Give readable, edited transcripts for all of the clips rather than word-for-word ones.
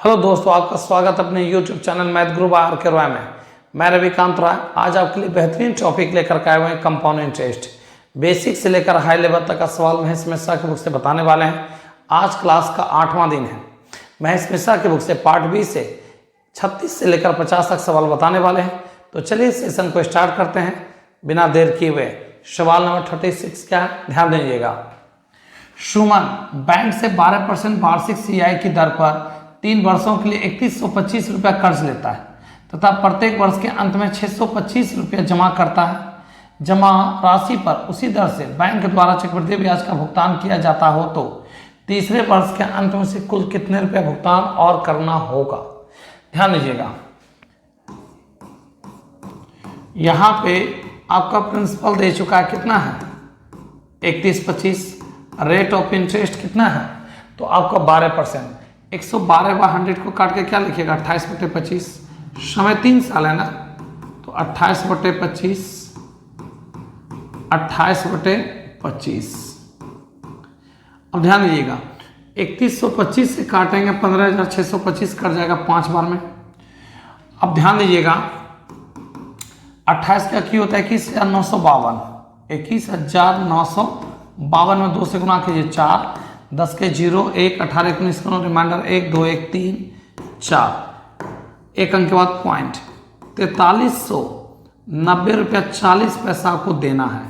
Hello दोस्तों, आपका स्वागत अपने YouTube channel math Guru are के रॉय में। मैं रविकांत रॉय आज आपके लिए बेहतरीन टॉपिक लेकर के आए हुए हैं कंपाउंड इंटरेस्ट। बेसिक से लेकर हाई लेवल तक का सवाल महेश मिश्रा की बुक से बताने वाले हैं। आज क्लास का 8वां दिन है। महेश मिश्रा की बुक से पार्ट बी से 36 से लेकर 50 तक सवाल बताने वाले हैं। तो चलिए सेशन को स्टार्ट करते हैं बिना देर किए हुए। सवाल नंबर 36 क्या है, ध्यान दीजिएगा। सुमन बैंक से 12% वार्षिक सीआई की दर पर 3 वर्षों के लिए 3125 रुपया कर्ज लेता है तथा प्रत्येक वर्ष के अंत में 625 रुपया जमा करता है। जमा राशि पर उसी दर से बैंक द्वारा चक्रवृद्धि ब्याज का भुगतान किया जाता हो तो तीसरे वर्ष के अंत में से कुल कितने रुपया भुगतान और करना होगा। ध्यान दीजिएगा, यहाँ पे आपका प्रिंसिपल दे चुका है, कितना है 3125। रेट ऑफ इंटरेस्ट कितना है, तो आपका 12%। 112/100 को काट के क्या लिखिएगा 28/25। समय 3 साल है ना, तो 28/25 28/25। अब ध्यान दीजिएगा 3125 से काटेंगे 15,625 कट जाएगा 5 बार में। अब ध्यान दीजिएगा 28 का क्यों होता है 21,952। 21,952 में 2 से गुना कीजिए 4, 10 के 0, 1, 18, 19 करो रिमाइंडर 1, 2, 1, 3, 4, एक अंक के बाद पॉइंट 4390 रुपया 40 पैसा आपको देना है,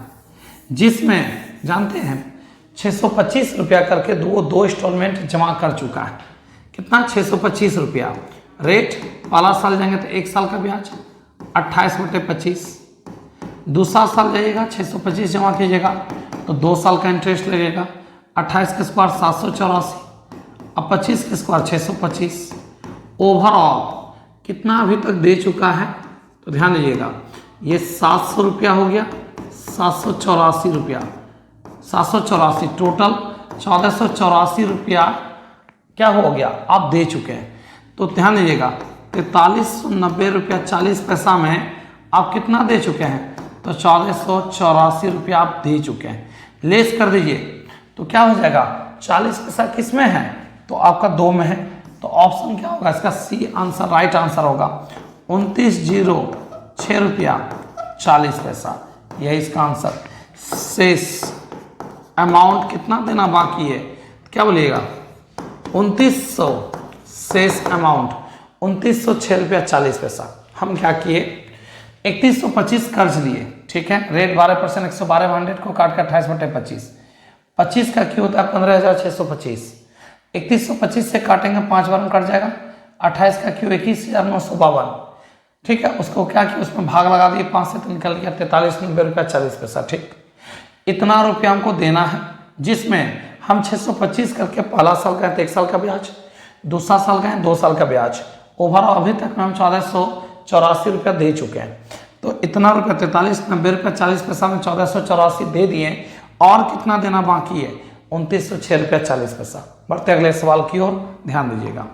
जिसमें जानते हैं 625 रुपया करके दो इंस्टॉलमेंट जमा कर चुका है। कितना 625 रुपया। रेट पहला साल जाएंगे तो 1 साल का ब्याज 28/25। दूसरा साल जाइएगा 625 जमा कीजिएगा तो 2 साल का इंटरेस्ट लगेगा। 28 के स्क्वायर 784, अब 25 के स्क्वायर 625। ओवरऑल कितना अभी तक दे चुका है, तो ध्यान दीजिएगा ये 700 रुपया हो गया, 784 रुपया, 784 टोटल 1484 रुपया क्या हो गया आप दे चुके हैं। तो ध्यान दीजिएगा 4390 रुपया 40 पैसा में आप कितना दे चुके हैं, तो 1484 रुपया आप दे चुके हैं। लेस कर दीजिए तो क्या हो जाएगा 40 पैसा किस में है, तो आपका 2 में है। तो ऑप्शन क्या होगा इसका, सी आंसर राइट आंसर होगा। 2906 रुपया 40 पैसा, यही इसका आंसर। शेष अमाउंट कितना देना बाकी है, क्या बोलिएगा 2900। शेष अमाउंट 2906 रुपया 40 पैसा। हम क्या किए 3125 कर्ज लिए, ठीक है। रेट 12%। 112/100 को काट कर 28/25। 25 का क्यों होता है 15,625। 3125 से काटेंगे 5 बार में कट जाएगा। 28 का क्यों 21,952, ठीक है। उसको क्या किया उसमें भाग लगा दिए 5 से, तो निकल गया 4390 रुपया 40 पैसा, ठीक। इतना रुपया हमको देना है, जिसमें हम 625 करके पहला साल का है तो 1 साल का ब्याज, दूसरा साल का है 2 साल का ब्याज। ओवरऑल अभी तक में हम 1484 रुपया दे चुके हैं। तो इतना रुपया 4390 रुपया 40 पैसा में 1484 दे दिए, और कितना देना बाकी है 2906 रुपया 40 पैसा। बढ़ते अगले सवाल की ओर, ध्यान दीजिएगा।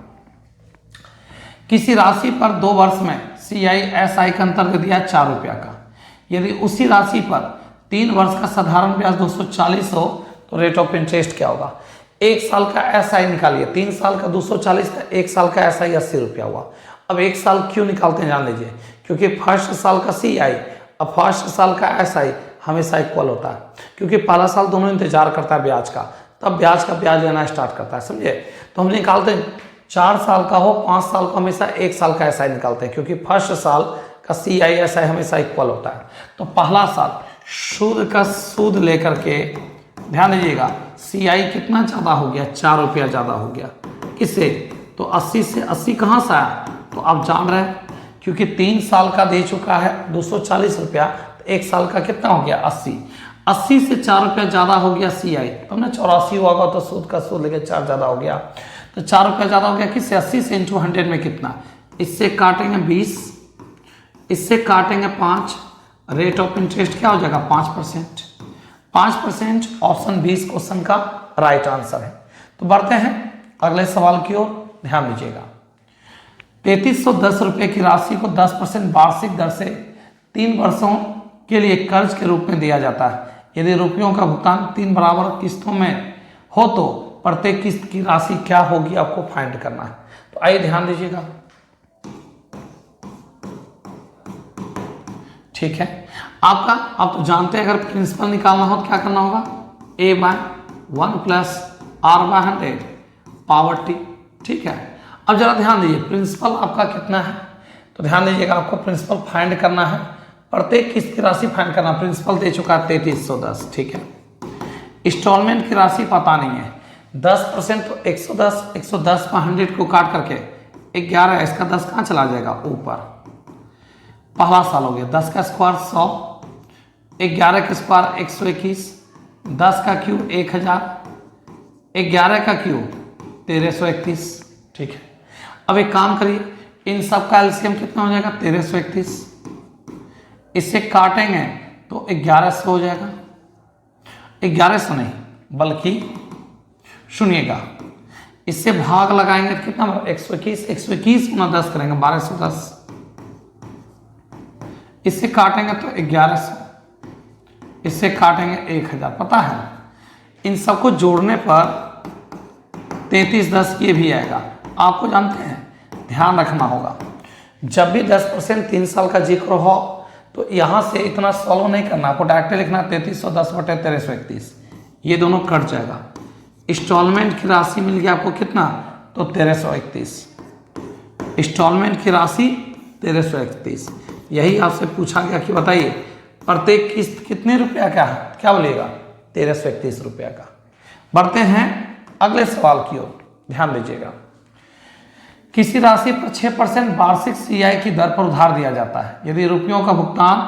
किसी राशि पर 2 वर्ष में CISI का अंतर्गत दिया 4 रुपया का। यदि उसी राशि पर 3 वर्ष का साधारण ब्याज 240 हो तो रेट ऑफ इंटरेस्ट क्या होगा। 1 साल का SI निकालिए, 3 साल का 240 था, 1 साल का SI 80 रुपया हुआ। अब 1 साल क्यों निकालते हैं जान लीजिए, क्योंकि फर्स्ट साल का CI और फर्स्ट साल का SI हमेशा इक्वल होता है, क्योंकि पहला साल दोनों इंतजार करता है ब्याज का, तब ब्याज का ब्याज लेना स्टार्ट करता है, समझे। तो हम निकालते हैं 4 साल का हो 5 साल का हमेशा 1 साल का SI निकालते हैं, क्योंकि फर्स्ट साल का CISI हमेशा इक्वल होता है। तो पहला साल सूद का सूद लेकर के ध्यान दीजिएगा CI कितना ज़्यादा हो गया 4 रुपया ज़्यादा हो गया। किससे, तो 80 से 80 कहाँ से आया, तो आप जान रहे हैं क्योंकि 3 साल का दे चुका है 240 रुपया, तो 1 साल का कितना हो गया 80। 80 से 4 रुपया ज़्यादा हो गया CI, तो हमने 84 होगा तो सूद का सूद लेके 4 ज़्यादा हो गया, तो 4 रुपया ज़्यादा हो गया। किससे 80 से इंटू 100 में कितना, इससे काटेंगे 20, इससे काटेंगे 5। रेट ऑफ इंटरेस्ट क्या हो जाएगा 5%। 5% ऑप्शन 20 क्वेश्चन का राइट आंसर है। तो बढ़ते हैं अगले सवाल की ओर, ध्यान दीजिएगा। 3310 रुपये की राशि को 10% वार्षिक दर से 3 वर्षों के लिए कर्ज के रूप में दिया जाता है। यदि रुपयों का भुगतान 3 बराबर किस्तों में हो तो प्रत्येक किस्त की राशि क्या होगी आपको फाइंड करना है। तो तो आइए ध्यान दीजिएगा, ठीक है। आपका आप तो जानते हैं अगर प्रिंसिपल निकालना हो तो क्या करना होगा, a by 1 plus r by 100 power t, ठीक है। अब जरा ध्यान दीजिए प्रिंसिपल आपका कितना है, तो ध्यान दीजिएगा आपको प्रिंसिपल फाइंड करना है, प्रत्येक किस्त की राशि फाइंड करना। प्रिंसिपल दे चुका है 3310, ठीक है। इंस्टॉलमेंट की राशि पता नहीं है, 10% तो 110, 110 पर 100 को काट करके 11, इसका 10 कहाँ चला जाएगा ऊपर, पहला साल हो गया। 10 का स्क्वायर 100, 11 का स्क्वायर 121, 10 का क्यूब 1000, 11 का क्यूब 1331, ठीक है। अब एक काम करिए, इन सब का एलसीएम कितना हो जाएगा 1331, इससे काटेंगे तो 1100 हो जाएगा, 1100 नहीं बल्कि सुनिएगा, इससे भाग लगाएंगे कितना 121, 121 गुना 10 करेंगे 1210, इससे काटेंगे तो 1100, इससे काटेंगे 1000। पता है इन सबको जोड़ने पर 3310 ये भी आएगा। आपको जानते हैं ध्यान रखना होगा, जब भी 10% 3 साल का जिक्र हो तो यहाँ से इतना सॉल्व नहीं करना, आपको डायरेक्ट लिखना 3310 बटे 1331, ये दोनों कट जाएगा। इंस्टॉलमेंट की राशि मिल गया आपको कितना, तो 1331, इंस्टॉलमेंट की राशि 1331। यही आपसे पूछा गया कि बताइए प्रत्येक किस्त कितने रुपया का है, क्या बोलिएगा 1331 रुपया का। बढ़ते हैं अगले सवाल की ओर, ध्यान दीजिएगा। किसी राशि पर 6% वार्षिक सीआई की दर पर उधार दिया जाता है, यदि रुपयों का भुगतान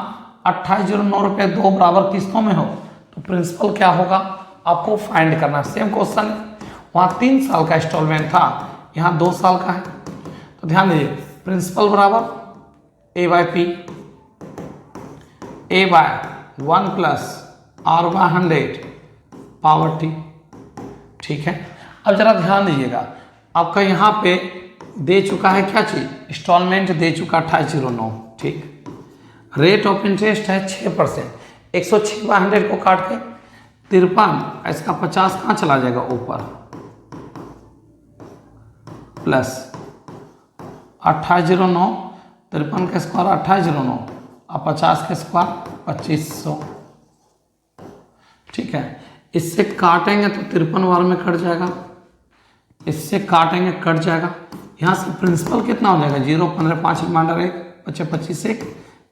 2809 रुपये 2 बराबर किस्तों में हो तो प्रिंसिपल क्या होगा, आपको फाइंड करना। सेम क्वेश्चन, वहाँ 3 साल का इंस्टॉलमेंट था, यहाँ 2 साल का है। तो ध्यान दीजिए प्रिंसिपल बराबर a by P, a by 1 plus r by 100 power t, ठीक है। अब जरा ध्यान दीजिएगा, आपका यहाँ पे दे चुका है क्या चीज, इंस्टॉलमेंट दे चुका 2809, ठीक। रेट ऑफ इंटरेस्ट है 6%, 106 बाय 100 को काट के 53, इसका 50 कहाँ चला जाएगा ऊपर, प्लस 2809, 53 का स्क्वायर 2809 और 50 का स्क्वायर 2500, ठीक है। इससे काटेंगे तो 53 बार में कट जाएगा, इससे काटेंगे कट जाएगा। यहाँ से प्रिंसिपल कितना हो जाएगा 0, 15, 5 रिमाइंडर 1, 25, 1,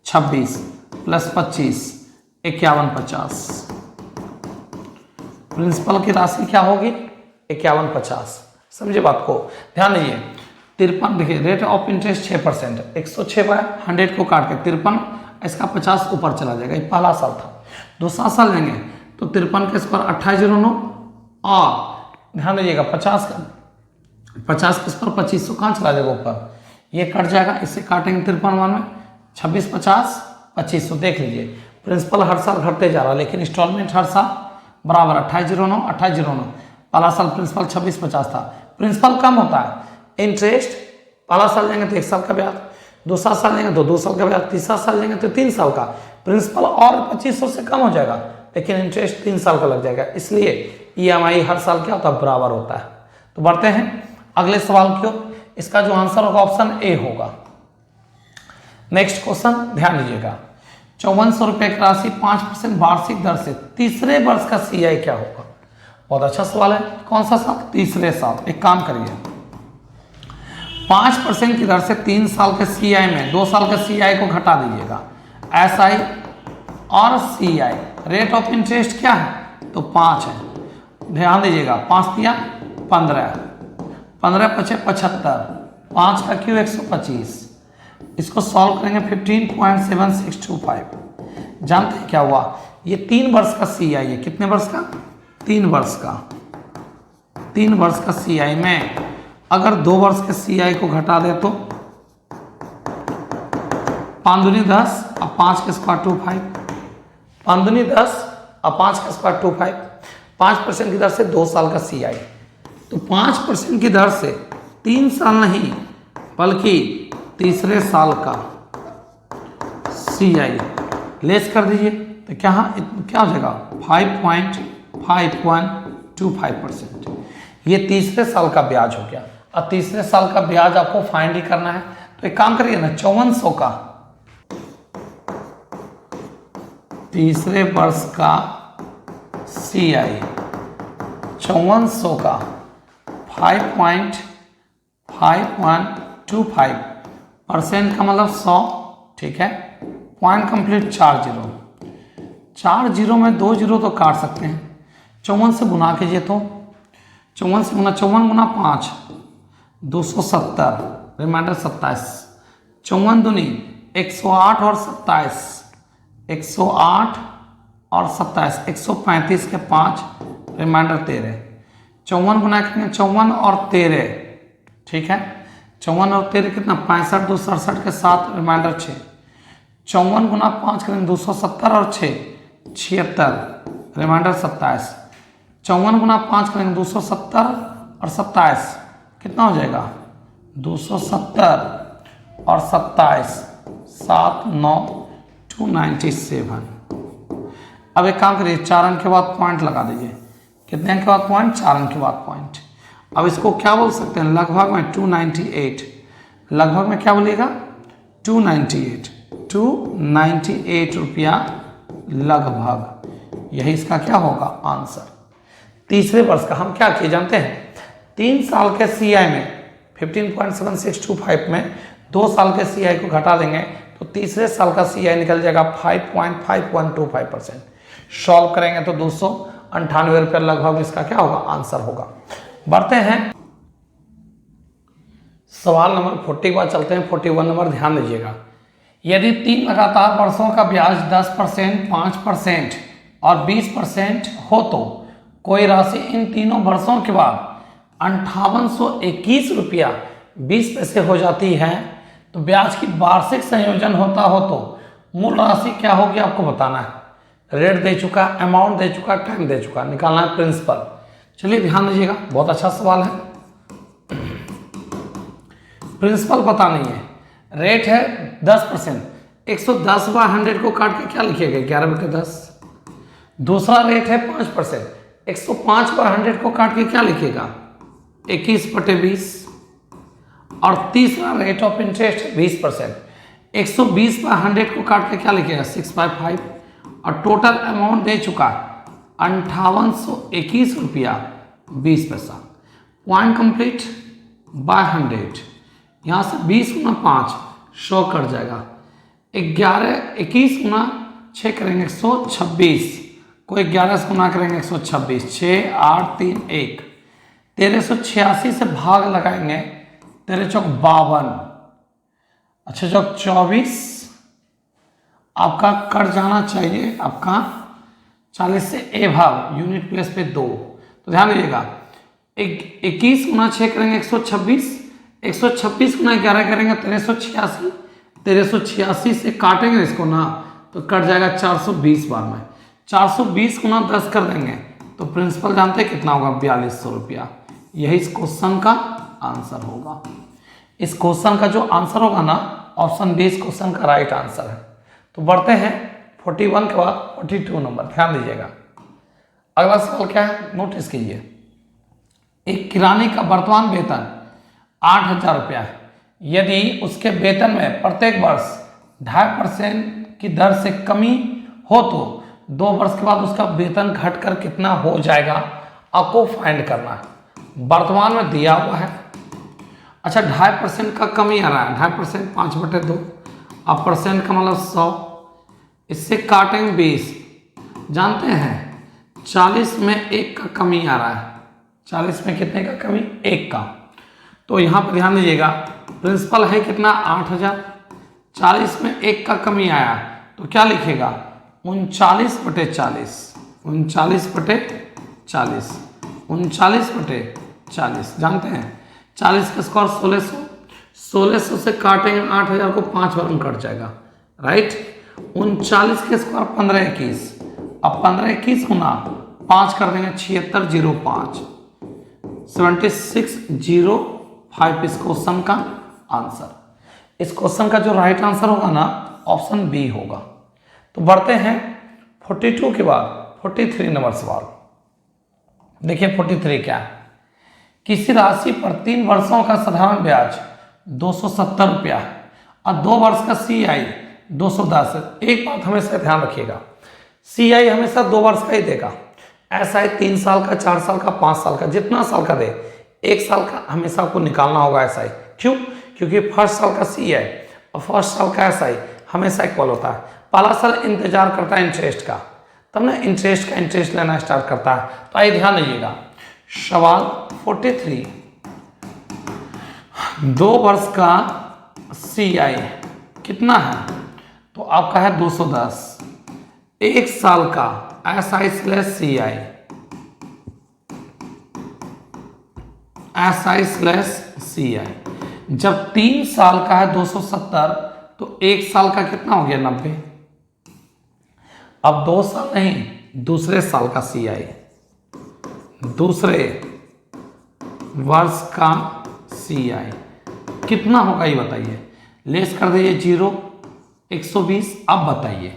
26 प्लस 25, 51, 50। प्रिंसिपल की राशि क्या होगी 51, 50। समझे बात को, ध्यान दीजिए 53, देखिए रेट ऑफ इंटरेस्ट 6%, 106 बाय 100 को काट के 53, इसका 50 ऊपर चला जाएगा, ये पहला साल था। दूसरा साल लेंगे तो 53 के स्क्वायर 2809 और ध्यान दीजिएगा 50 के स्क्वायर 2500 कहाँ चला जाएगा ऊपर, ये कट जाएगा, इससे काटेंगे 53 बार में 26, 50, 2500। देख लीजिए प्रिंसिपल हर साल घटते जा रहा है लेकिन इंस्टॉलमेंट हर साल बराबर 2809, 2809। पहला साल प्रिंसिपल 26, 50 था, प्रिंसिपल कम होता है, इंटरेस्ट पहला साल लेंगे तो 1 साल का ब्याज, दूसरा साल लेंगे तो 2 साल का ब्याज, तीसरा साल लेंगे तो 3 साल का। प्रिंसिपल और 2500 से कम हो जाएगा लेकिन इंटरेस्ट 3 साल का लग जाएगा, इसलिए ईएमआई हर साल क्या होता है बराबर होता है। तो बढ़ते हैं अगले सवाल की ओर, इसका जो आंसर होगा ऑप्शन ए होगा। नेक्स्ट क्वेश्चन ध्यान दीजिएगा, 5400 रुपये की राशि 5% वार्षिक दर से तीसरे वर्ष का सीआई क्या होगा। बहुत अच्छा सवाल है, कौन सा साल, तीसरे साल। एक काम करिए 5% की दर से 3 साल के सीआई में 2 साल के सीआई को घटा दीजिएगा, एसआई और सीआई। रेट ऑफ इंटरेस्ट क्या है तो 5 है, ध्यान दीजिएगा 5 दिया 15, 15 पचे 75, 5 का क्यू 125, इसको सॉल्व करेंगे 15.7625। जानते हैं क्या हुआ, ये 3 वर्ष का सीआई है, कितने वर्ष का 3 वर्ष का, 3 वर्ष का सीआई में अगर 2 वर्ष के सीआई को घटा दे तो 5 दूनी 10 और 5 के स्क्वायर 25, 5 दूनी 10 और 5 का स्क्वायर 25। 5% की दर से 2 साल का सीआई, तो 5% की दर से 3 साल नहीं बल्कि तीसरे साल का सीआई लेस कर दीजिए तो क्या हो जाएगा 5.25%। ये तीसरे साल का ब्याज हो गया। और तीसरे साल का ब्याज आपको फाइंड ही करना है। तो एक काम करिए ना, 5400 का तीसरे वर्ष का CI 5400 का 5.525% का मतलब 100, ठीक है। पॉइंट कंप्लीट 4 जीरो में 2 जीरो तो काट सकते हैं। 54 से गुना कीजिए तो 54 से गुना 54 गुना 5 270, रिमाइंडर 27, 54 दूनी 108 और 27, 108 और 27, 135 के 5, रिमाइंडर 13, 54 गुना करेंगे 54 और 13, ठीक है। 54 और 13 कितना 65, 267 के 7, रिमाइंडर 6, 54 गुना 5 करेंगे 270 और 6 76, रिमाइंडर 27, 54 गुना 5 करेंगे 270 और 27 कितना हो जाएगा 270 और 27 7 9 297। अब एक काम करिए, 4 अंक के बाद पॉइंट लगा दीजिए। कितने अंक के बाद पॉइंट? 4 अंक के बाद पॉइंट। अब इसको क्या बोल सकते हैं? लगभग में 298, लगभग में क्या बोलिएगा 298 रुपया लगभग, यही इसका क्या होगा आंसर। तीसरे वर्ष का हम क्या किए जानते हैं, 3 साल के CI में 15.7625 में 2 साल के CI को घटा देंगे तो तीसरे साल का CI निकल जाएगा 5.525%। सॉल्व करेंगे तो 298 रुपये लगभग इसका क्या होगा आंसर होगा। बढ़ते हैं सवाल नंबर 40 पर चलते हैं। 41 नंबर ध्यान दीजिएगा। यदि 3 लगातार वर्षों का ब्याज 10%, 5% और 20% हो तो कोई राशि इन तीनों वर्षों के बाद 5821 रुपया 20 पैसे हो जाती है, तो ब्याज की वार्षिक संयोजन होता हो तो मूल राशि क्या होगी आपको बताना है। रेट दे चुका, अमाउंट दे चुका, टाइम दे चुका, निकालना है प्रिंसिपल। चलिए ध्यान दीजिएगा, बहुत अच्छा सवाल है। प्रिंसिपल पता नहीं है, रेट है 10%, 110/100 को काट के क्या लिखिएगा 11/10। दूसरा रेट है 5%, 105/100 को काट के क्या लिखिएगा 21/20। और तीसरा रेट ऑफ इंटरेस्ट 20%, 120/100 को काट के क्या लिखिएगा 6/5। और टोटल अमाउंट दे चुका 5821 रुपया 20 पैसा। पॉइंट कंप्लीट बाय 100, यहाँ से 20 गुना 5 100 कट जाएगा, 21 गुना 6 करेंगे 126 को 11 से गुना करेंगे 126, 6 8 3 1, 1386 से भाग लगाएंगे, 13 चौक 52, अच्छा चौक 24 आपका कट जाना चाहिए आपका 40 से ए भाग यूनिट प्लेस पे 2। तो ध्यान दीजिएगा 21 गुना 6 करेंगे 126, 126 गुना 11 करेंगे 1386, 1386 से काटेंगे इसको ना तो कट जाएगा 420 बार में, 420 गुना 10 कर देंगे तो प्रिंसिपल जानते हैं कितना होगा 4200 रुपया। यही इस क्वेश्चन का आंसर होगा। इस क्वेश्चन का जो आंसर होगा ना ऑप्शन बी इस क्वेश्चन का राइट आंसर है। तो बढ़ते हैं 41 के बाद 42 नंबर, ध्यान दीजिएगा। अगला सवाल क्या है नोटिस कीजिए। एक किरानी का वर्तमान वेतन 8000 रुपया है। यदि उसके वेतन में प्रत्येक वर्ष 2.5% की दर से कमी हो तो 2 वर्ष के बाद उसका वेतन घटकर कितना हो जाएगा आपको फाइंड करना है। वर्तमान में दिया हुआ है, अच्छा 2.5% का कमी आ रहा है, 2.5% 5/2, अब परसेंट का मतलब 100, इससे काटेंगे 20, जानते हैं 40 में 1 का कमी आ रहा है, 40 में कितने का कमी 1 का। तो यहाँ पर ध्यान दीजिएगा प्रिंसिपल है कितना 8000, 40 में 1 का कमी आया तो क्या लिखेगा 39/40, 39/40, 39/40, जानते हैं 40 का स्क्वायर 1600, 1600 से काटेंगे 8000 को 5 बार में कट जाएगा, राइट। 39 के स्क्वायर 1521, अब 1521 गुना 5 कर देंगे 7605, 7605 इस क्वेश्चन का आंसर। इस क्वेश्चन का जो राइट आंसर होगा ना ऑप्शन बी होगा। तो बढ़ते हैं 42 के बाद 43 नंबर सवाल। देखिए 43 क्या है किसी राशि पर 3 वर्षों का साधारण ब्याज 270 रुपया और 2 वर्ष का CI 210 है। एक बात हमेशा ध्यान रखिएगा, CI हमेशा 2 वर्ष का ही देगा। SI 3 साल का, 4 साल का, 5 साल का, जितना साल का दे, 1 साल का हमेशा आपको निकालना होगा SI। क्यों? क्योंकि फर्स्ट साल का CI और फर्स्ट साल का SI हमेशा इक्वल होता है। पहला साल इंतजार करता है इंटरेस्ट का, तब ना इंटरेस्ट लेना स्टार्ट करता है। तो आइए ध्यान दीजिएगा, सवाल 43, 2 वर्ष का CI कितना है? तो आपका है 210। 1 साल का SI/CI, SI/CI। जब 3 साल का है 270, तो 1 साल का कितना हो गया? 90। अब 2 साल नहीं, दूसरे साल का CI, दूसरे वर्ष का CI कितना होगा ये बताइए। लेस कर दीजिए 0, 120। अब बताइए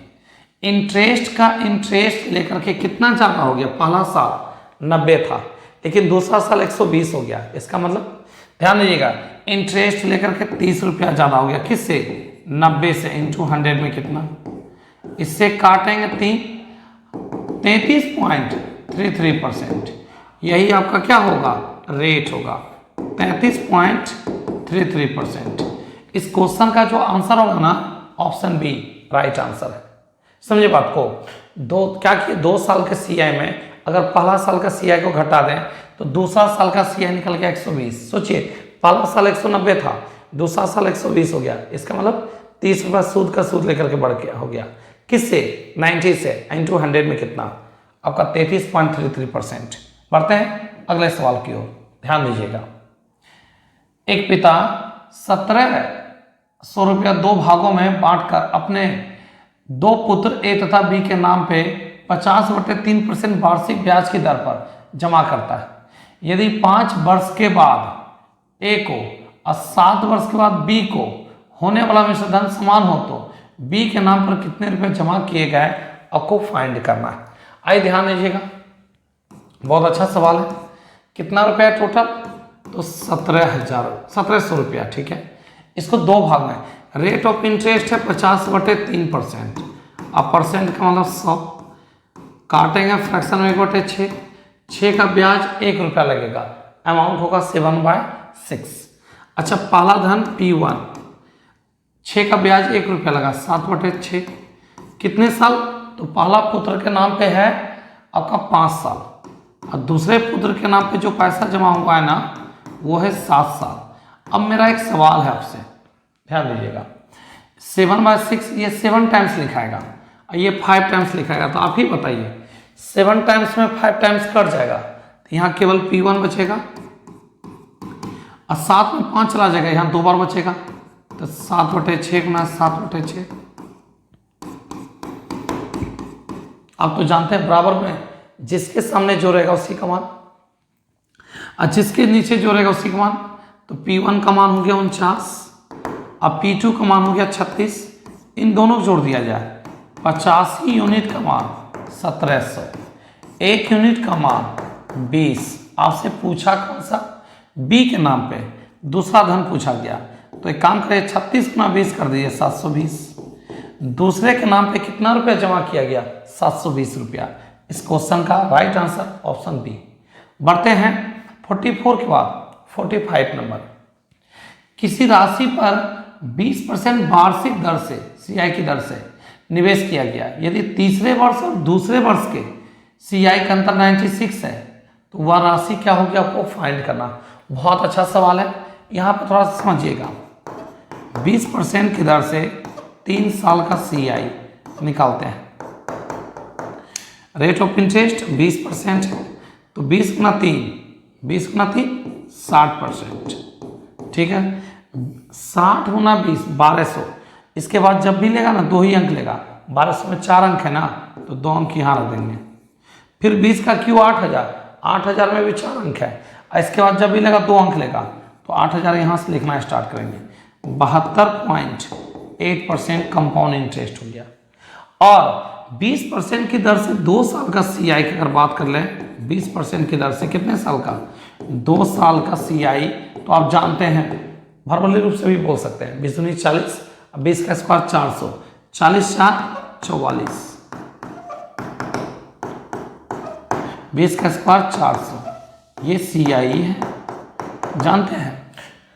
इंटरेस्ट लेकर के कितना ज़्यादा हो गया? पहला साल 90 था, लेकिन दूसरा साल 120 हो गया। इसका मतलब ध्यान दीजिएगा, इंटरेस्ट लेकर के 30 रुपया ज़्यादा हो गया। किससे? 90 से। इंटू 100 में कितना? इससे काटेंगे 33.33%। यही आपका क्या होगा? रेट होगा 33.33%। इस क्वेश्चन का जो आंसर होगा ना, ऑप्शन बी राइट आंसर है। समझे बात को? क्या किए? 2 साल के CI में अगर पहला साल का CI को घटा दें तो दूसरा साल का CI निकल गया 120। सोचिए, पहला साल 190 था, दूसरा साल 120 हो गया। इसका मतलब 30 रुपया सूद का सूद लेकर के बढ़ के हो गया। किससे? 90 से। इंटू 100 में कितना? आपका 33.33%। बढ़ते हैं अगले सवाल की ओर, ध्यान दीजिएगा। एक पिता 1700 रुपया 2 भागों में बांटकर अपने 2 पुत्र A तथा B के नाम पे 50/3% वार्षिक ब्याज की दर पर जमा करता है। यदि 5 वर्ष के बाद A को और 7 वर्ष के बाद B को होने वाला मिश्रधन समान हो तो B के नाम पर कितने रुपए जमा किए गए आपको फाइंड करना है। आइए ध्यान दीजिएगा, बहुत अच्छा सवाल है। कितना रुपया टोटल? तो 1700 रुपया। ठीक है, इसको 2 भाग में। रेट ऑफ इंटरेस्ट है 50/3%। अब परसेंट का मतलब 100, काटेंगे फ्रैक्शन में 1/6। 6 का ब्याज 1 रुपया लगेगा, अमाउंट होगा 7/6। अच्छा, पहला धन P1, 6 का ब्याज 1 रुपया लगा, 7/6। कितने साल? तो पहला पुत्र के नाम पे है आपका 5 साल और दूसरे पुत्र के नाम पे जो पैसा जमा हुआ है ना, वो है 7 साल। अब मेरा एक सवाल है आपसे, ध्यान दीजिएगा। 7/6 ये 7 टाइम्स लिखाएगा और ये 5 टाइम्स लिखाएगा। तो आप ही बताइए, 7 टाइम्स में 5 टाइम्स कट जाएगा तो यहाँ केवल P1 बचेगा और 7 में 5 चला जाएगा, यहाँ 2 बार बचेगा। तो 7/6 गुना 7/6। आप तो जानते हैं बराबर में जिसके सामने जो रहेगा उसी का मान और जिसके नीचे जो रहेगा उसी का मान। तो P1 का मान हो गया 49 और P2 का मान हो गया 36। इन दोनों को जोड़ दिया जाए, 85 यूनिट का मान 1700, 1 यूनिट का मान 20। आपसे पूछा कौन सा? B के नाम पे दूसरा धन पूछा गया। तो एक काम करिए, 36 गुना 20 कर दीजिए, 720। दूसरे के नाम पे कितना रुपया जमा किया गया? 720 रुपया। इस क्वेश्चन का राइट आंसर ऑप्शन बी। बढ़ते हैं 44 के बाद 45 नंबर। किसी राशि पर 20% वार्षिक दर से CI की दर से निवेश किया गया। यदि तीसरे वर्ष और दूसरे वर्ष के CI का अंतर 96 है तो वह राशि क्या होगी आपको फाइंड करना। बहुत अच्छा सवाल है, यहाँ पर थोड़ा सा समझिएगा। 20% की दर से 3 साल का CI निकालते हैं। रेट ऑफ इंटरेस्ट 20% है तो 20 गुना 3 60%। ठीक है, 60 गुना 20 1200। इसके बाद जब भी लेगा ना 2 ही अंक लेगा। 1200 में 4 अंक है ना, तो 2 अंक यहाँ रख देंगे। फिर 20 का क्यों 8000, 8000 में भी 4 अंक है। इसके बाद जब भी लेगा 2 अंक लेगा, तो 8000 यहाँ से लिखना स्टार्ट करेंगे। 72.8% कंपाउंड इंटरेस्ट हो गया। और 20% की दर से 2 साल का CI की अगर बात कर लें, 20% की दर से कितने साल का, 2 साल का CI, तो आप जानते हैं वर्बली रूप से भी बोल सकते हैं, 20 दूनी 40, 20 का स्क्वायर 400, 40 4 44, 20 का स्क्वायर 400, ये CI है। जानते हैं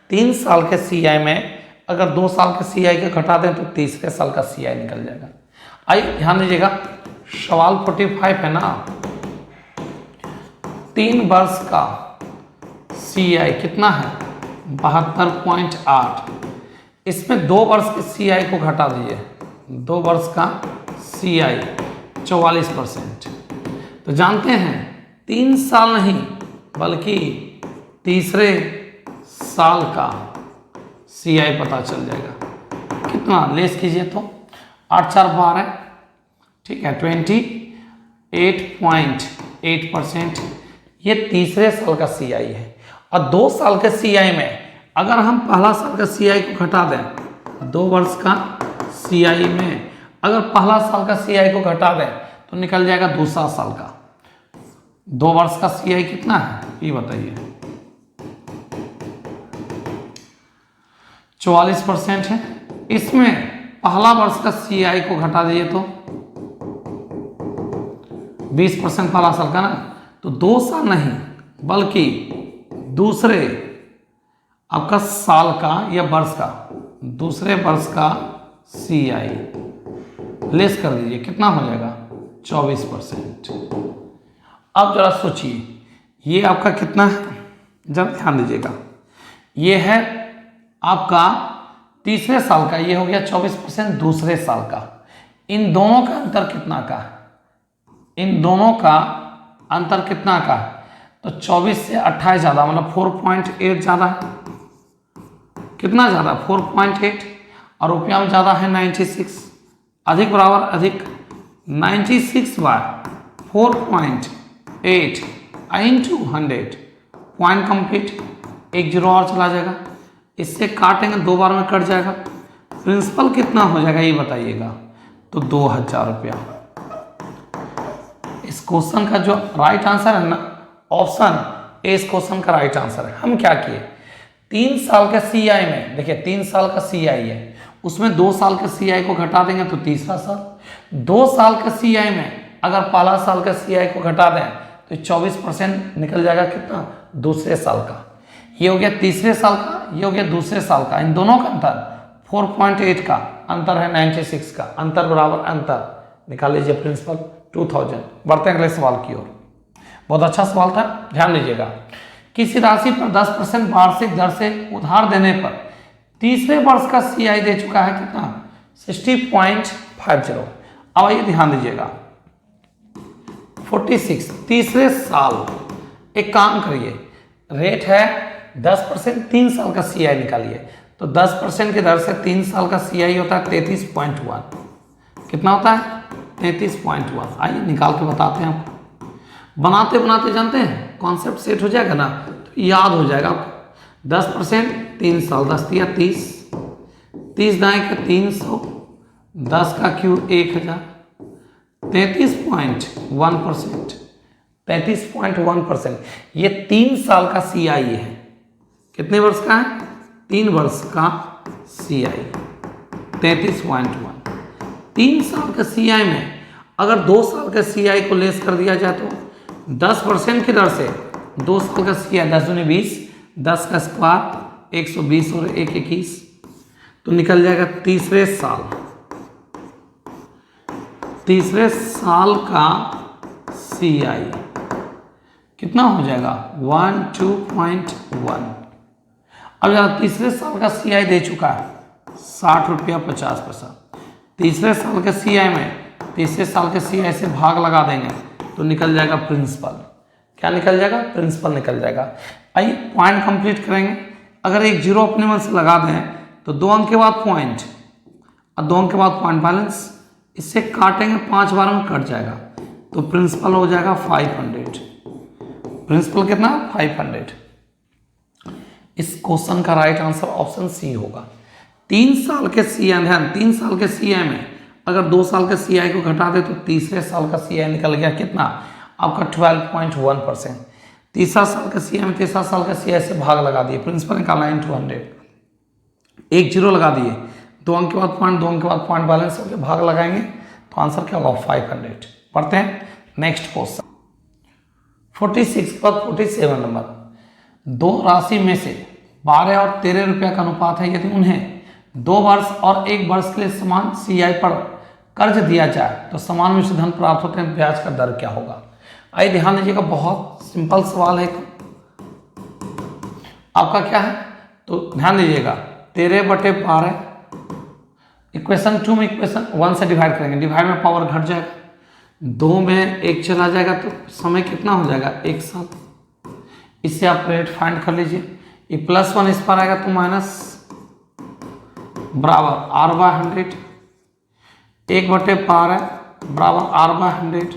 3 साल के CI में अगर 2 साल के CI के घटा दें तो तीसरे साल का CI निकल जाएगा। आइए ध्यान दीजिएगा, सवाल 45 है ना, 3 वर्ष का CI कितना है, 72.8, इसमें 2 वर्ष के CI को घटा दीजिए, 2 वर्ष का CI 44%। तो जानते हैं 3 साल नहीं बल्कि तीसरे साल का CI पता चल जाएगा। कितना लेस कीजिए तो 8 4 12, ठीक है, 28.8%, ये तीसरे साल का CI है। और 2 साल के CI में अगर हम पहला साल का CI को घटा दें, 2 वर्ष का CI में अगर पहला साल का CI को घटा दें तो निकल जाएगा दूसरा साल का। 2 वर्ष का CI कितना है ये बताइए, 44% है। इसमें पहला वर्ष का CI को घटा दीजिए तो 20% पहला साल का ना, तो 2 साल नहीं बल्कि दूसरे आपका साल का या वर्ष का, दूसरे वर्ष का CI लेस कर दीजिए, कितना हो जाएगा 24%। अब जरा सोचिए ये आपका कितना है, जब ध्यान दीजिएगा, ये है आपका तीसरे साल का, ये हो गया 24% दूसरे साल का। इन दोनों का अंतर कितना का, इन दोनों का अंतर कितना का, तो 24 से 28 ज़्यादा, मतलब 4.8 ज़्यादा है। कितना ज़्यादा, 4.8, और रुपया में ज़्यादा है 96, अधिक बराबर अधिक 96 by 4.8 into 100, point complete, 1 zero और चला जाएगा, इससे काटेंगे 2 बार में कट जाएगा। प्रिंसिपल कितना हो जाएगा ये बताइएगा, तो 2000 रुपया। इस क्वेश्चन का जो राइट आंसर है ना, ऑप्शन ए इस क्वेश्चन का राइट आंसर है। हम क्या किए, 3 साल के CI में देखिए 3 साल का CI है, उसमें 2 साल के CI को घटा देंगे तो तीसरा साल। 2 साल के CI में अगर पहला साल के CI को घटा दें तो 24% निकल जाएगा, कितना, दूसरे साल का। ये हो गया तीसरे साल का, ये हो गया दूसरे साल का। इन दोनों का अंतर 4.8 का अंतर है 96 का, अंतर बराबर अंतर, निकाल लीजिए प्रिंसिपल 2000। बढ़ते हैं अगले सवाल की ओर। बहुत अच्छा सवाल था, ध्यान दीजिएगा। किसी राशि पर 10% वार्षिक दर से उधार देने पर तीसरे वर्ष का CI दे चुका है कितना, 60.50। अब आइए ध्यान दीजिएगा 46 तीसरे साल, एक काम करिए, रेट है 10%, 3 साल का CI निकालिए, तो 10% की दर से 3 साल का CI होता है 33.1। कितना होता है, 33.1। आइए निकाल के बताते हैं आपको। बनाते बनाते जानते हैं कॉन्सेप्ट सेट हो जाएगा ना, तो याद हो जाएगा आपको। 10% 3 साल, 10 दिया 30, 30 दाएँ का 300, 10 का क्यूब 1000, 33.1%, 33.1%। ये 3 साल का CI है। कितने वर्ष का है, 3 वर्ष का CI 33.1। 3 साल के CI में अगर 2 साल के CI को लेस कर दिया जाए तो 10% की दर से 2 साल का CI 10 दूनी 20, 10 का स्क्वायर 120 और 1 21, तो निकल जाएगा तीसरे साल का CI कितना हो जाएगा 12.1। अब जरा तीसरे साल का CI दे चुका है 60 रुपया 50 पैसा। तीसरे साल के CI में तीसरे साल के CI से भाग लगा देंगे तो निकल जाएगा प्रिंसिपल। क्या निकल जाएगा, प्रिंसिपल निकल जाएगा। आइए पॉइंट कंप्लीट करेंगे। अगर एक जीरो अपने मन से लगा दें तो 2 अंक के बाद पॉइंट और 2 अंक के बाद पॉइंट बैलेंस, इससे काटेंगे 5 बार में कट जाएगा, तो प्रिंसिपल हो जाएगा 500। प्रिंसिपल कितना, 500। इस क्वेश्चन का राइट आंसर ऑप्शन सी होगा। 3 साल के CI, ध्यान 3 साल के CI में अगर 2 साल का CI को घटा दे तो तीसरे साल का CI निकल गया कितना आपका 12.1%। तीसरा साल का CI में तीसरा साल का CI से भाग लगा दिए, प्रिंसिपल निकालना इन 200, एक जीरो लगा दिए, 2 अंक के बाद पॉइंट, 2 अंक के बाद पॉइंट बैलेंस होकर भाग लगाएंगे तो आंसर क्या होगा 500। पढ़ते हैं नेक्स्ट क्वेश्चन 46 के बाद 47 नंबर। दो राशि में से 12 और 13 रुपया का अनुपात है, यदि उन्हें 2 वर्ष और 1 वर्ष के लिए समान CI पर कर्ज दिया जाए तो समान मिश्र धन प्राप्त होते हैं, ब्याज का दर क्या होगा। आइए ध्यान दीजिएगा, बहुत सिंपल सवाल है आपका क्या है, तो ध्यान दीजिएगा 13/12 इक्वेशन 2 में इक्वेशन 1 से डिवाइड करेंगे, डिवाइड में पावर घट जाएगा, 2 में 1 चला जाएगा तो समय कितना हो जाएगा 1 साल। इससे आप रेट फाइंड कर लीजिए, ये +1 इस पर आएगा तो माइनस बराबर R/100, 1/12 बराबर R/100,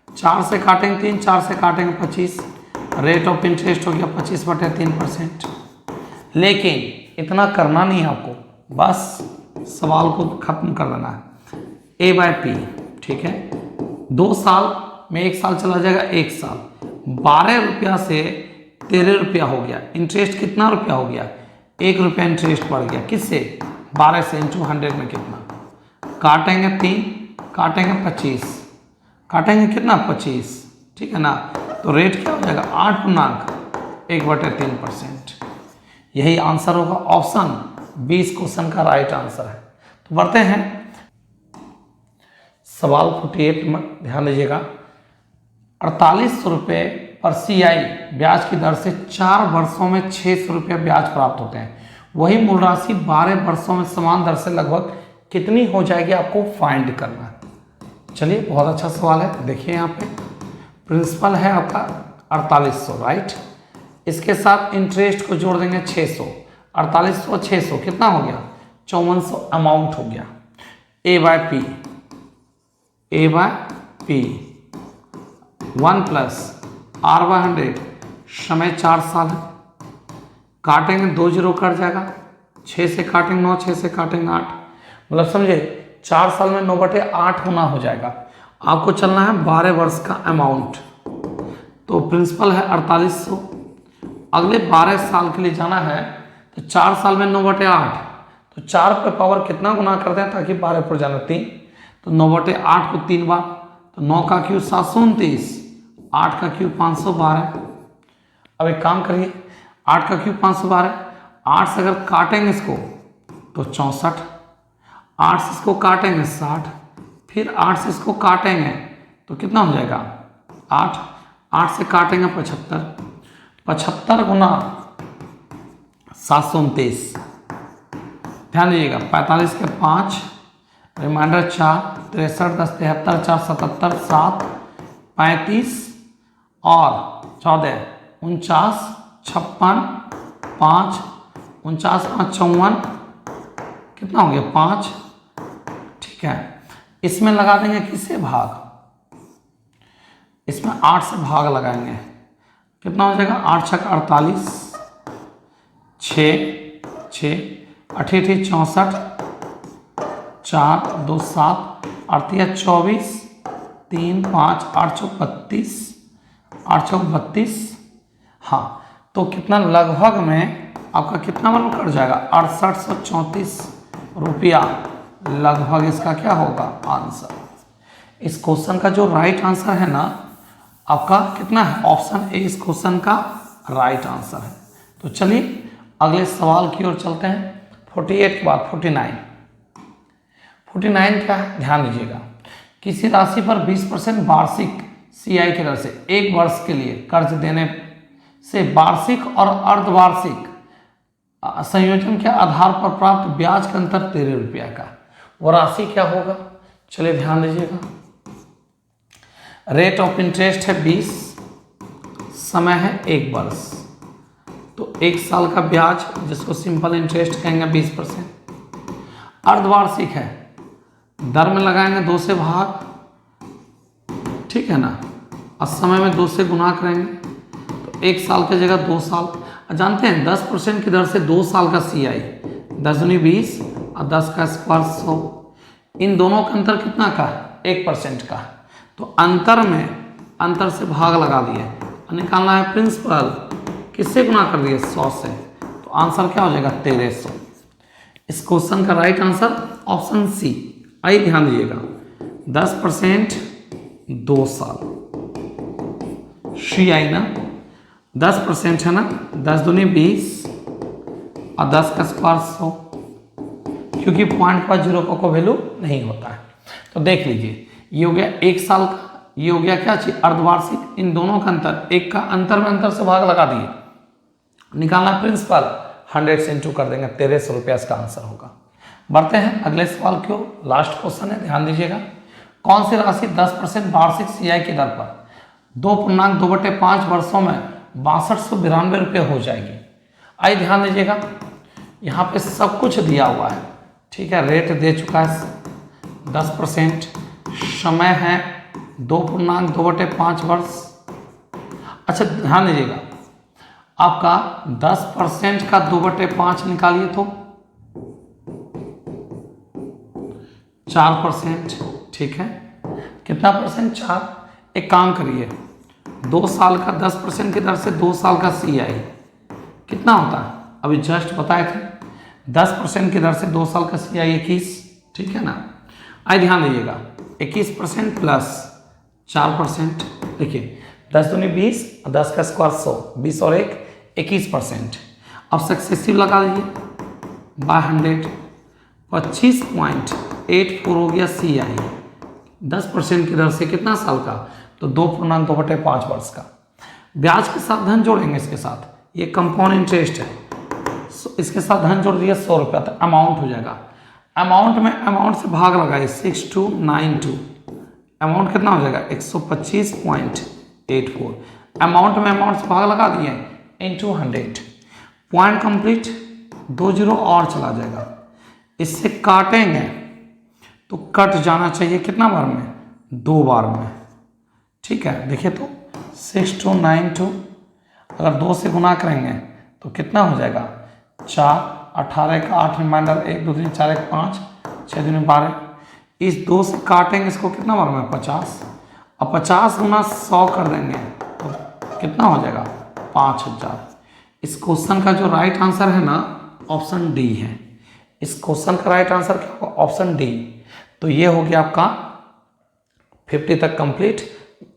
4 से काटेंगे 3, 4 से काटेंगे 25, रेट ऑफ इंटरेस्ट हो गया 25/3%। लेकिन इतना करना नहीं है आपको, बस सवाल को खत्म कर देना है। A/P, ठीक है, 2 साल में 1 साल चला जाएगा, 1 साल, 12 रुपया से 13 रुपया हो गया, इंटरेस्ट कितना रुपया हो गया 1 रुपया इंटरेस्ट बढ़ गया, किससे 12 से इंटू 100 में कितना, काटेंगे 3, काटेंगे 25, काटेंगे कितना 25, ठीक है ना, तो रेट क्या हो जाएगा 8.1/3%। यही आंसर होगा, ऑप्शन 20 क्वेश्चन का राइट आंसर है। तो बढ़ते हैं सवाल 48 में, ध्यान दीजिएगा 4800 रुपये पर CI ब्याज की दर से 4 वर्षों में 600 रुपये ब्याज प्राप्त होते हैं, वही मूल राशि 12 वर्षों में समान दर से लगभग कितनी हो जाएगी, आपको फाइंड करना है। चलिए बहुत अच्छा सवाल है, देखिए यहाँ पे प्रिंसिपल है आपका 4800, राइट, इसके साथ इंटरेस्ट को जोड़ देंगे 600, 4800 600 कितना हो गया 5400 अमाउंट हो गया। A/P 1 प्लस R/100, समय 4 साल है, काटेंगे 2 जीरो कट जाएगा, 6 से काटेंगे 9, 6 से काटेंगे 8, मतलब समझे 4 साल में 9/8 होना हो जाएगा। आपको चलना है 12 वर्ष का अमाउंट, तो प्रिंसिपल है 4800, अगले 12 साल के लिए जाना है तो 4 साल में 9/8, तो 4 पे पावर कितना गुना करते हैं ताकि 12 पर जाना 3, तो 9/8 को 3 बार, तो 9 का क्यूब 729, 8 का क्यूब 512। अब एक काम करिए, 8 का क्यूब 512, 8 से अगर काटेंगे इसको तो 64, 8 से इसको काटेंगे 60, फिर 8 से इसको काटेंगे तो कितना हो जाएगा 8, 8 से काटेंगे 75, 75 गुना 729, ध्यान दीजिएगा 45 के 5, रिमाइंडर 4, 63 10 73 4 77 7 35 और 14 49 56 5 49 5 54, कितना हो गया 5, ठीक है। इसमें लगा देंगे किससे भाग, इसमें 8 से भाग लगाएंगे, कितना हो जाएगा 8 छक 48, 6 6 88 64, 4 2 7 8 24 3 5 8 चौक 32, 8 चौक 32, हाँ, तो कितना लगभग में आपका कितना मतलब कट जाएगा 6834 रुपया लगभग, इसका क्या होगा आंसर। इस क्वेश्चन का जो राइट आंसर है ना आपका कितना है, ऑप्शन ए इस क्वेश्चन का राइट आंसर है। तो चलिए अगले सवाल की ओर चलते हैं। 48 के बाद 49 क्या है, ध्यान दीजिएगा, किसी राशि पर 20% वार्षिक CI की दर से 1 वर्ष के लिए कर्ज देने से वार्षिक और अर्धवार्षिक संयोजन के आधार पर प्राप्त ब्याज का अंतर 13 रुपया का, वो राशि क्या होगा। चलिए ध्यान दीजिएगा, रेट ऑफ इंटरेस्ट है 20, समय है 1 वर्ष, तो 1 साल का ब्याज जिसको सिंपल इंटरेस्ट कहेंगे 20%। अर्धवार्षिक है, दर में लगाएंगे 2 से भाग, ठीक है ना, और समय में 2 से गुना करेंगे तो 1 साल की जगह 2 साल। जानते हैं 10% की दर से 2 साल का CI 10 दूनी 20 और 10 का स्क्वायर 100, इन दोनों का अंतर कितना का है 1% का। तो अंतर में अंतर से भाग लगा दिए, निकालना है प्रिंसिपल, किससे गुना कर दिए 100 से, तो आंसर क्या हो जाएगा 1300। इस क्वेश्चन का राइट आंसर ऑप्शन सी। आइए ध्यान दीजिएगा 10% 2 साल, सी आई ना 10% है ना, 10 दूनी 20 और 10 का स्क्वायर 100, क्योंकि 0.50 का कोई वैल्यू नहीं होता है। तो देख लीजिए ये हो गया 1 साल का, ये हो गया क्या चीज अर्धवार्षिक, इन दोनों का अंतर, एक का अंतर में अंतर से भाग लगा दिए, निकालना प्रिंसिपल 100 से इंटू कर देंगे, 1300 रुपया इसका आंसर होगा। बढ़ते हैं अगले सवाल की ओर, लास्ट क्वेश्चन है, ध्यान दीजिएगा। कौन सी राशि 10% वार्षिक सीआई की दर पर 2.2/5 वर्षों में 6292 रुपये हो जाएगी। आइए ध्यान दीजिएगा, यहाँ पे सब कुछ दिया हुआ है, ठीक है, रेट दे चुका है 10%, समय है 2.2/5 वर्ष। अच्छा ध्यान दीजिएगा, आपका 10% का 2/5 निकालिए तो 4%, ठीक है, कितना परसेंट 4। एक काम करिए 2 साल का 10% की दर से 2 साल का CI कितना होता है, अभी जस्ट बताए थे 10% की दर से 2 साल का CI 21, ठीक है ना। आइए ध्यान दीजिएगा 21% प्लस 4%, देखिए 10 दूनी 20, 10 का स्क्वायर 100, 20 और 1 21%। अब सक्सेसिव लगा दीजिए बाय 100, 25.84 हो गया CI 10% की दर से कितना साल का, तो 2.2/5 वर्ष का। ब्याज के साथ धन जोड़ेंगे, इसके साथ ये कंपाउंड इंटरेस्ट है, इसके साथ धन जोड़ दिया 100 रुपया, तो अमाउंट हो जाएगा, अमाउंट में अमाउंट से भाग लगाए 6292, अमाउंट कितना हो जाएगा 125.84, अमाउंट में अमाउंट से भाग लगा दिए इंटू 100, पॉइंट कंप्लीट, 2 जीरो और चला जाएगा, इससे काटेंगे तो कट जाना चाहिए कितना बार में, 2 बार में, ठीक है। देखिए तो 6292 अगर 2 से गुना करेंगे तो कितना हो जाएगा 4, 18 का 8 रिमाइंडर, 1 2 3 4 1 5 6 दूनी 12, इस 2 से काटेंगे इसको कितना बार में 50, अब 50 गुना 100 कर देंगे तो कितना हो जाएगा 5000। इस क्वेश्चन का जो राइट आंसर है ना ऑप्शन डी है, इस क्वेश्चन का राइट आंसर क्या होगा ऑप्शन डी। तो ये हो गया आपका 50 तक कंप्लीट,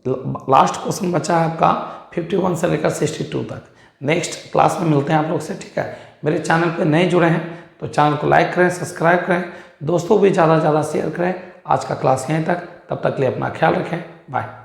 लास्ट क्वेश्चन बचा है आपका 51 से लेकर 62 तक। नेक्स्ट क्लास में मिलते हैं आप लोग से, ठीक है। मेरे चैनल पे नए जुड़े हैं तो चैनल को लाइक करें, सब्सक्राइब करें, दोस्तों भी ज़्यादा से ज़्यादा शेयर करें। आज का क्लास यहीं तक, तब तक के लिए अपना ख्याल रखें, बाय।